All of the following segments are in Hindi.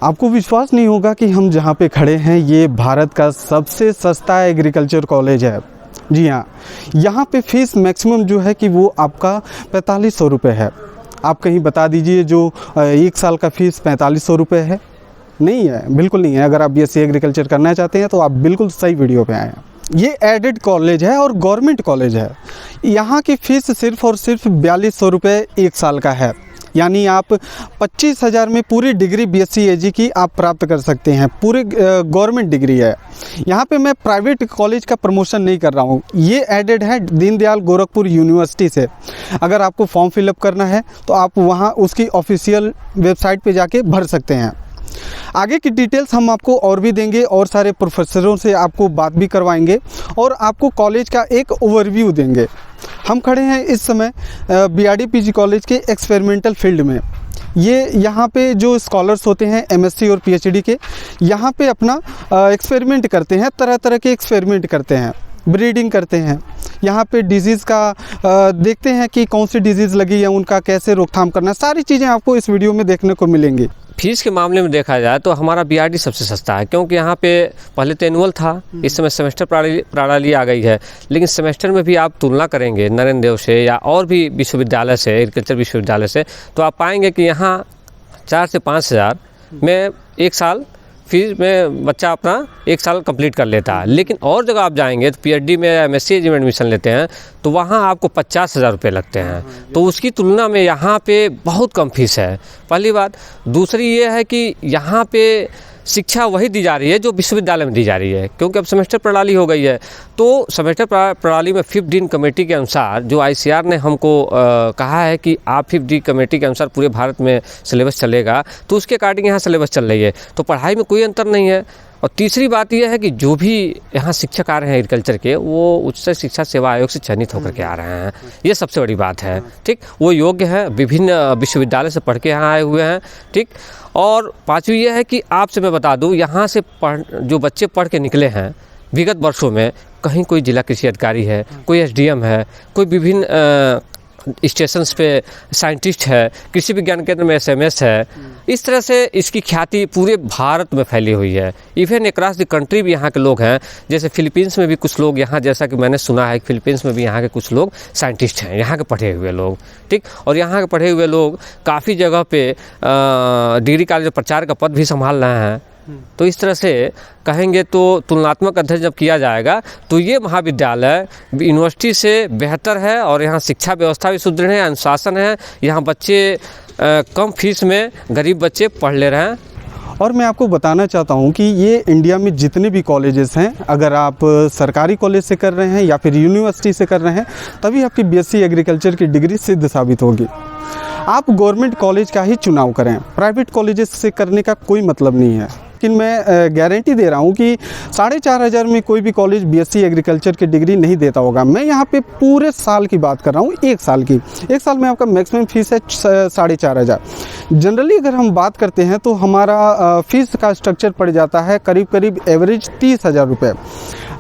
आपको विश्वास नहीं होगा कि हम जहाँ पे खड़े हैं ये भारत का सबसे सस्ता एग्रीकल्चर कॉलेज है। जी हाँ, यहाँ पे फीस मैक्सिमम जो है कि वो आपका 4500 रुपये है। आप कहीं बता दीजिए जो 1 साल का फ़ीस 4500 रुपये है। नहीं है, बिल्कुल नहीं है। अगर आप BSc एग्रीकल्चर करना चाहते हैं तो आप बिल्कुल सही वीडियो पे आए हैं। ये एडेड कॉलेज है और गवर्नमेंट कॉलेज है। यहाँ की फ़ीस सिर्फ़ और सिर्फ 4200 रुपये 1 साल का है। यानी आप 25,000 में पूरी डिग्री BSc AG की आप प्राप्त कर सकते हैं। पूरी गवर्नमेंट डिग्री है। यहाँ पे मैं प्राइवेट कॉलेज का प्रमोशन नहीं कर रहा हूँ। ये एडेड है दीनदयाल गोरखपुर यूनिवर्सिटी से। अगर आपको फॉर्म फिलअप करना है तो आप वहाँ उसकी ऑफिशियल वेबसाइट पे जाके भर सकते हैं। आगे की डिटेल्स हम आपको और भी देंगे और सारे प्रोफेसरों से आपको बात भी करवाएंगे और आपको कॉलेज का एक ओवरव्यू देंगे। हम खड़े हैं इस समय BRD-PG कॉलेज के एक्सपेरिमेंटल फील्ड में। ये यहाँ पे जो स्कॉलर्स होते हैं MSc और PhD के, यहाँ पे अपना एक्सपेरिमेंट करते हैं, तरह तरह के एक्सपेरिमेंट करते हैं, ब्रीडिंग करते हैं। यहाँ पे डिजीज़ का देखते हैं कि कौन सी डिजीज़ लगी है, उनका कैसे रोकथाम करना, सारी चीज़ें आपको इस वीडियो में देखने को मिलेंगी। फीस के मामले में देखा जाए तो हमारा BRD सबसे सस्ता है, क्योंकि यहाँ पे पहले तो एनुअल था, इस समय सेमेस्टर प्रणाली आ गई है। लेकिन सेमेस्टर में भी आप तुलना करेंगे नरेंद्र देव से या और भी विश्वविद्यालय से, एग्रीकल्चर विश्वविद्यालय से, तो आप पाएंगे कि यहाँ 4 से 5 हज़ार में 1 साल फीस में बच्चा अपना 1 साल कंप्लीट कर लेता है। लेकिन और जगह आप जाएंगे तो PhD में या MSc में एडमिशन लेते हैं तो वहाँ आपको 50,000 रुपये लगते हैं। तो उसकी तुलना में यहाँ पे बहुत कम फीस है, पहली बात। दूसरी ये है कि यहाँ पे शिक्षा वही दी जा रही है जो विश्वविद्यालय में दी जा रही है, क्योंकि अब सेमेस्टर प्रणाली हो गई है। तो सेमेस्टर प्रणाली में 5th डीन कमेटी के अनुसार जो ICAR ने हमको कहा है कि आप 5th डी कमेटी के अनुसार पूरे भारत में सिलेबस चलेगा, तो उसके अकॉर्डिंग यहाँ सिलेबस चल रही है। तो पढ़ाई में कोई अंतर नहीं है। और तीसरी बात यह है कि जो भी यहाँ शिक्षक आ रहे हैं एग्रीकल्चर के, वो उच्च शिक्षा सेवा आयोग से चयनित होकर के आ रहे हैं। ये सबसे बड़ी बात है, ठीक। वो योग्य है, विभिन्न विश्वविद्यालय से पढ़ के यहाँ आए हुए हैं, ठीक। और पांचवी ये है कि आपसे मैं बता दूँ, यहाँ से जो बच्चे पढ़ के निकले हैं विगत वर्षों में, कहीं कोई जिला कृषि अधिकारी है, कोई SDM है, कोई विभिन्न स्टेशंस पे साइंटिस्ट है, कृषि विज्ञान केंद्र में SMS है। इस तरह से इसकी ख्याति पूरे भारत में फैली हुई है। इवन अक्रॉस द कंट्री भी यहाँ के लोग हैं। जैसे फिलीपींस में भी कुछ लोग यहाँ, जैसा कि मैंने सुना है, फिलीपींस में भी यहाँ के कुछ लोग साइंटिस्ट हैं, यहाँ के पढ़े हुए लोग, ठीक। और यहाँ के पढ़े हुए लोग काफ़ी जगह पे डिग्री कॉलेज प्रचार का पद भी संभाल रहे हैं। तो इस तरह से कहेंगे तो तुलनात्मक अध्ययन जब किया जाएगा तो ये महाविद्यालय यूनिवर्सिटी से बेहतर है। और यहाँ शिक्षा व्यवस्था भी सुदृढ़ है, अनुशासन है। यहाँ बच्चे कम फीस में गरीब बच्चे पढ़ ले रहे हैं। और मैं आपको बताना चाहता हूँ कि ये इंडिया में जितने भी कॉलेजेस हैं, अगर आप सरकारी कॉलेज से कर रहे हैं या फिर यूनिवर्सिटी से कर रहे हैं, तभी आपकी BSc एग्रीकल्चर की डिग्री सिद्ध साबित होगी। आप गवर्नमेंट कॉलेज का ही चुनाव करें, प्राइवेट कॉलेजेस से करने का कोई मतलब नहीं है। लेकिन मैं गारंटी दे रहा हूँ कि 4,500 में कोई भी कॉलेज BSc एग्रीकल्चर की डिग्री नहीं देता होगा। मैं यहाँ पे पूरे साल की बात कर रहा हूँ, 1 साल की। 1 साल में आपका मैक्सिमम फीस है 4,500। जनरली अगर हम बात करते हैं तो हमारा फीस का स्ट्रक्चर पड़ जाता है करीब एवरेज 30,000 रुपये।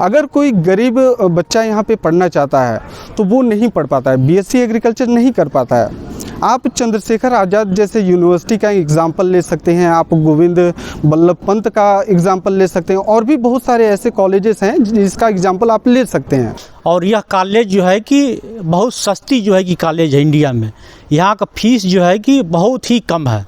अगर कोई गरीब बच्चा यहाँ पे पढ़ना चाहता है तो वो नहीं पढ़ पाता है, BSc एग्रीकल्चर नहीं कर पाता है। आप चंद्रशेखर आज़ाद जैसे यूनिवर्सिटी का एग्जाम्पल ले सकते हैं, आप गोविंद बल्लभ पंत का एग्जाम्पल ले सकते हैं, और भी बहुत सारे ऐसे कॉलेजेस हैं जिसका एग्जाम्पल आप ले सकते हैं। और यह कॉलेज जो है कि बहुत सस्ती जो है कि कॉलेज है इंडिया में। यहाँ का फीस जो है कि बहुत ही कम है।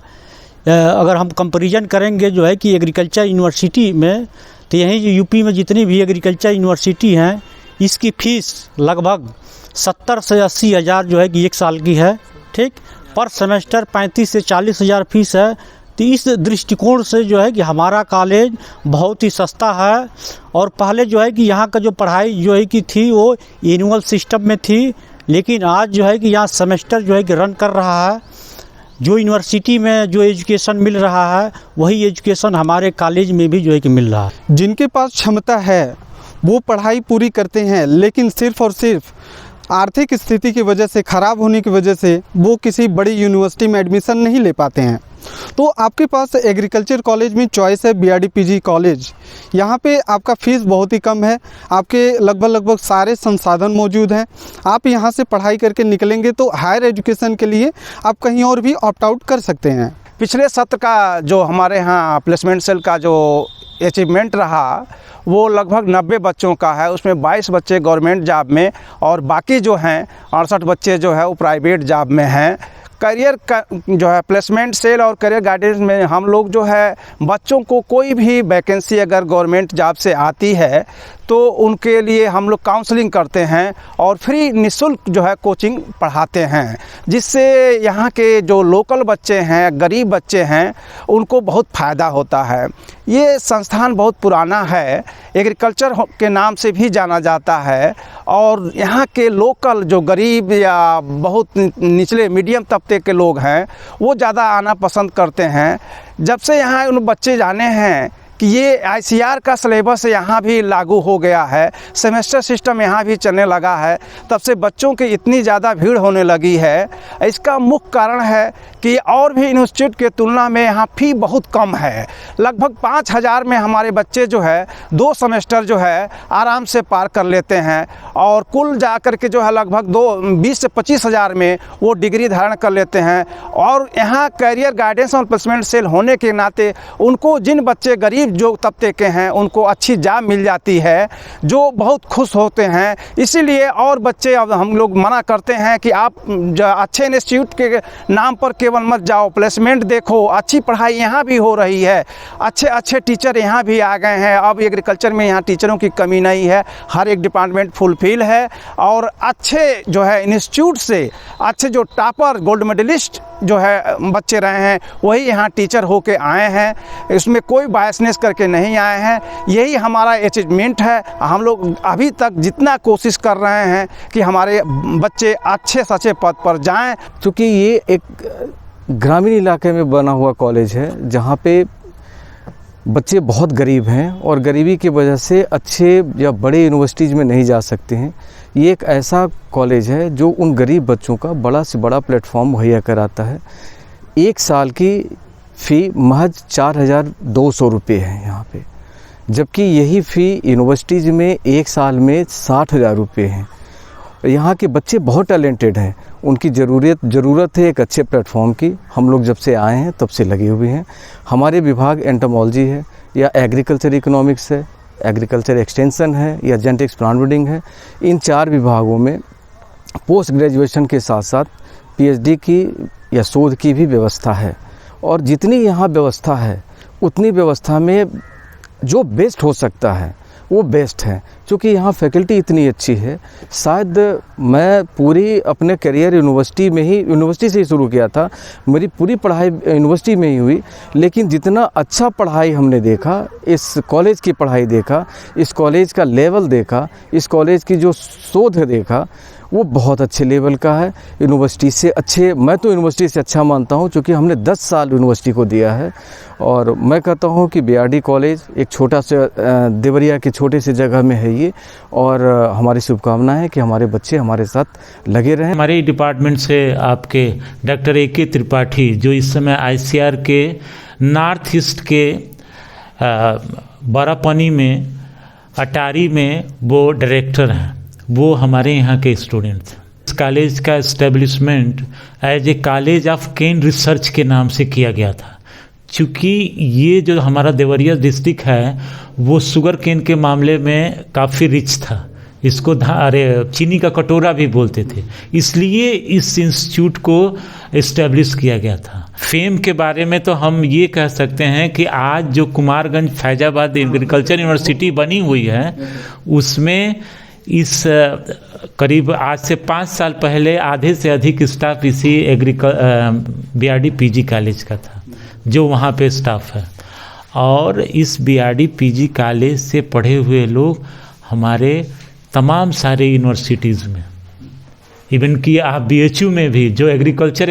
अगर हम कंपैरिजन करेंगे जो है कि एग्रीकल्चर यूनिवर्सिटी में, तो यहीं जो यूपी में जितनी भी एग्रीकल्चर यूनिवर्सिटी हैं, इसकी फ़ीस लगभग 70 से 80 हज़ार जो है कि 1 साल की है, ठीक। पर सेमेस्टर 35 से 40 हज़ार फीस है। तो इस दृष्टिकोण से जो है कि हमारा कॉलेज बहुत ही सस्ता है। और पहले जो है कि यहाँ का जो पढ़ाई जो है कि थी वो एनुअल सिस्टम में थी, लेकिन आज जो है कि यहाँ सेमेस्टर जो है कि रन कर रहा है। जो यूनिवर्सिटी में जो एजुकेशन मिल रहा है वही एजुकेशन हमारे कॉलेज में भी जो है कि मिल रहा है। जिनके पास क्षमता है वो पढ़ाई पूरी करते हैं, लेकिन सिर्फ़ और सिर्फ आर्थिक स्थिति की वजह से, ख़राब होने की वजह से वो किसी बड़ी यूनिवर्सिटी में एडमिशन नहीं ले पाते हैं। तो आपके पास एग्रीकल्चर कॉलेज में चॉइस है BRD-PG कॉलेज। यहाँ पे आपका फ़ीस बहुत ही कम है, आपके लगभग सारे संसाधन मौजूद हैं। आप यहाँ से पढ़ाई करके निकलेंगे तो हायर एजुकेशन के लिए आप कहीं और भी ऑप्ट आउट कर सकते हैं। पिछले सत्र का जो हमारे यहाँ प्लेसमेंट सेल का जो अचीवमेंट रहा वो लगभग 90 बच्चों का है। उसमें 22 बच्चे गवर्नमेंट जॉब में और बाकी जो हैं 68 बच्चे जो है वो प्राइवेट जॉब में हैं। करियर का जो है प्लेसमेंट सेल और करियर गाइडेंस में हम लोग जो है बच्चों को कोई भी वैकेंसी अगर गवर्नमेंट जॉब से आती है तो उनके लिए हम लोग काउंसलिंग करते हैं और फ्री निःशुल्क जो है कोचिंग पढ़ाते हैं, जिससे यहाँ के जो लोकल बच्चे हैं, गरीब बच्चे हैं, उनको बहुत फ़ायदा होता है। ये संस्थान बहुत पुराना है, एग्रीकल्चर के नाम से भी जाना जाता है और यहाँ के लोकल जो गरीब या बहुत निचले मीडियम तबके के लोग हैं वो ज़्यादा आना पसंद करते हैं। जब से यहाँ उन बच्चे जाने हैं कि ये ICR का सिलेबस यहाँ भी लागू हो गया है, सेमेस्टर सिस्टम यहाँ भी चलने लगा है, तब से बच्चों की इतनी ज़्यादा भीड़ होने लगी है। इसका मुख्य कारण है कि और भी इंस्टीट्यूट के तुलना में यहाँ फ़ी बहुत कम है। लगभग 5,000 में हमारे बच्चे जो है 2 सेमेस्टर जो है आराम से पार कर लेते हैं और कुल जा कर के जो है लगभग 20 से 25,000 में वो डिग्री धारण कर लेते हैं। और यहाँ करियर गाइडेंस और प्लेसमेंट सेल होने के नाते उनको जिन बच्चे गरीब जो तबके के हैं उनको अच्छी जॉब मिल जाती है, जो बहुत खुश होते हैं। इसीलिए और बच्चे अब हम लोग मना करते हैं कि आप अच्छे इंस्टीट्यूट के नाम पर केवल मत जाओ, प्लेसमेंट देखो, अच्छी पढ़ाई यहाँ भी हो रही है, अच्छे अच्छे टीचर यहाँ भी आ गए हैं। अब एग्रीकल्चर में यहाँ टीचरों की कमी नहीं है, हर एक डिपार्टमेंट फुलफिल है और अच्छे जो है इंस्टीट्यूट से अच्छे जो टॉपर गोल्ड मेडलिस्ट जो है बच्चे रहे हैं वही यहाँ टीचर होके आए हैं। इसमें कोई बायसनेस करके नहीं आए हैं। यही हमारा अचीवमेंट है। हम लोग अभी तक जितना कोशिश कर रहे हैं कि हमारे बच्चे अच्छे से अच्छे पद पर जाएं। क्योंकि ये एक ग्रामीण इलाके में बना हुआ कॉलेज है जहाँ पे बच्चे बहुत गरीब हैं और गरीबी की वजह से अच्छे या बड़े यूनिवर्सिटीज़ में नहीं जा सकते हैं। ये एक ऐसा कॉलेज है जो उन गरीब बच्चों का बड़ा से बड़ा प्लेटफॉर्म मुहैया कराता है। 1 साल की फ़ी महज 4,200 रुपये है यहाँ पे, जबकि यही फ़ी यूनिवर्सिटीज़ में 1 साल में 60,000 रुपये हैं। यहाँ के बच्चे बहुत टैलेंटेड हैं, उनकी ज़रूरत है एक अच्छे प्लेटफॉर्म की। हम लोग जब से आए हैं तब से लगे हुए हैं। हमारे विभाग एंटोमोलॉजी है या एग्रीकल्चर इकोनॉमिक्स है, एग्रीकल्चर एक्सटेंशन है या जेनेटिक्स प्लांट ब्रीडिंग है। इन 4 विभागों में पोस्ट ग्रेजुएशन के साथ साथ PhD की या शोध की भी व्यवस्था है और जितनी यहाँ व्यवस्था है उतनी व्यवस्था में जो बेस्ट हो सकता है वो बेस्ट है। क्योंकि यहाँ फैकल्टी इतनी अच्छी है। शायद मैं पूरी अपने करियर यूनिवर्सिटी से ही शुरू किया था, मेरी पूरी पढ़ाई यूनिवर्सिटी में ही हुई, लेकिन जितना अच्छा पढ़ाई हमने देखा, इस कॉलेज की पढ़ाई देखा, इस कॉलेज का लेवल देखा, इस कॉलेज की जो शोध देखा, वो बहुत अच्छे लेवल का है। यूनिवर्सिटी से अच्छे, मैं तो यूनिवर्सिटी से अच्छा मानता हूँ क्योंकि हमने 10 साल यूनिवर्सिटी को दिया है। और मैं कहता हूँ कि BRD कॉलेज एक छोटा सा देवरिया के छोटे से जगह में है ये, और हमारी शुभकामना है कि हमारे बच्चे हमारे साथ लगे रहें। हमारे डिपार्टमेंट से आपके डॉक्टर AK त्रिपाठी जो इस समय ICR के नॉर्थ ईस्ट के बारापानी में अटारी में वो डायरेक्टर हैं, वो हमारे यहाँ के स्टूडेंट थे। इस कॉलेज का establishment as a college of cane research के नाम से किया गया था। चूँकि ये जो हमारा देवरिया डिस्ट्रिक्ट है वो शुगर केन के मामले में काफ़ी रिच था, इसको चीनी का कटोरा भी बोलते थे, इसलिए इस इंस्टीट्यूट को इस्टेब्लिश किया गया था। फेम के बारे में तो हम ये कह सकते हैं कि आज जो कुमारगंज फैजाबाद एग्रीकल्चर यूनिवर्सिटी बनी हुई है उसमें इस करीब आज से 5 साल पहले आधे से अधिक स्टाफ इसी BRD PG कॉलेज का था जो वहाँ पे स्टाफ है। और इस BRD PG कॉलेज से पढ़े हुए लोग हमारे तमाम सारे यूनिवर्सिटीज़ में, इवन कि आप BHU में भी जो एग्रीकल्चर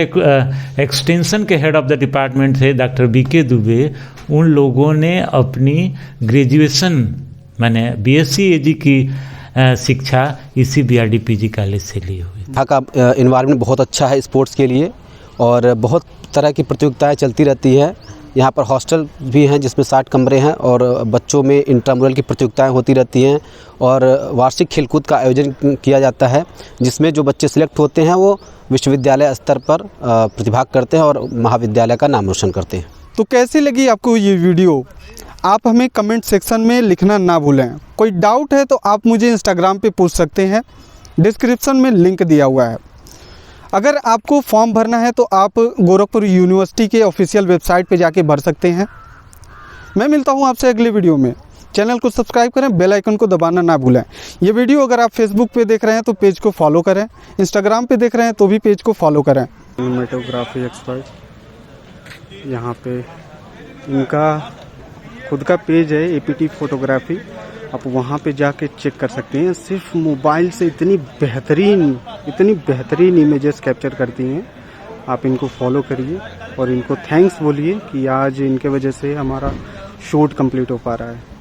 एक्सटेंशन के हेड ऑफ द डिपार्टमेंट थे डॉक्टर BK दुबे, उन लोगों ने अपनी ग्रेजुएशन माने BSc AG की शिक्षा इसी BRD PG कॉलेज से ली हुई। यहाँ का इन्वायरमेंट बहुत अच्छा है स्पोर्ट्स के लिए और बहुत तरह की प्रतियोगिताएं चलती रहती है। यहाँ पर हॉस्टल भी हैं जिसमें 60 कमरे हैं और बच्चों में इंट्रामुरल की प्रतियोगिताएं होती रहती हैं और वार्षिक खेलकूद का आयोजन किया जाता है जिसमें जो बच्चे सिलेक्ट होते हैं वो विश्वविद्यालय स्तर पर प्रतिभाग करते हैं और महाविद्यालय का नाम रोशन करते हैं। तो कैसी लगी आपको ये वीडियो, आप हमें कमेंट सेक्शन में लिखना ना भूलें। कोई डाउट है तो आप मुझे इंस्टाग्राम पे पूछ सकते हैं, डिस्क्रिप्शन में लिंक दिया हुआ है। अगर आपको फॉर्म भरना है तो आप गोरखपुर यूनिवर्सिटी के ऑफिशियल वेबसाइट पे जाके भर सकते हैं। मैं मिलता हूँ आपसे अगले वीडियो में। चैनल को सब्सक्राइब करें, बेल आइकन को दबाना ना भूलें। ये वीडियो अगर आप फेसबुक पे देख रहे हैं तो पेज को फॉलो करें, इंस्टाग्राम पे देख रहे हैं तो भी पेज को फॉलो करें। सिनेमेटोग्राफी एक्सपर्ट, यहाँ पे इनका खुद का पेज है APT फोटोग्राफी, आप वहाँ पे जाके चेक कर सकते हैं। सिर्फ मोबाइल से इतनी बेहतरीन इमेजेस कैप्चर करती हैं। आप इनको फॉलो करिए और इनको थैंक्स बोलिए कि आज इनके वजह से हमारा शूट कंप्लीट हो पा रहा है।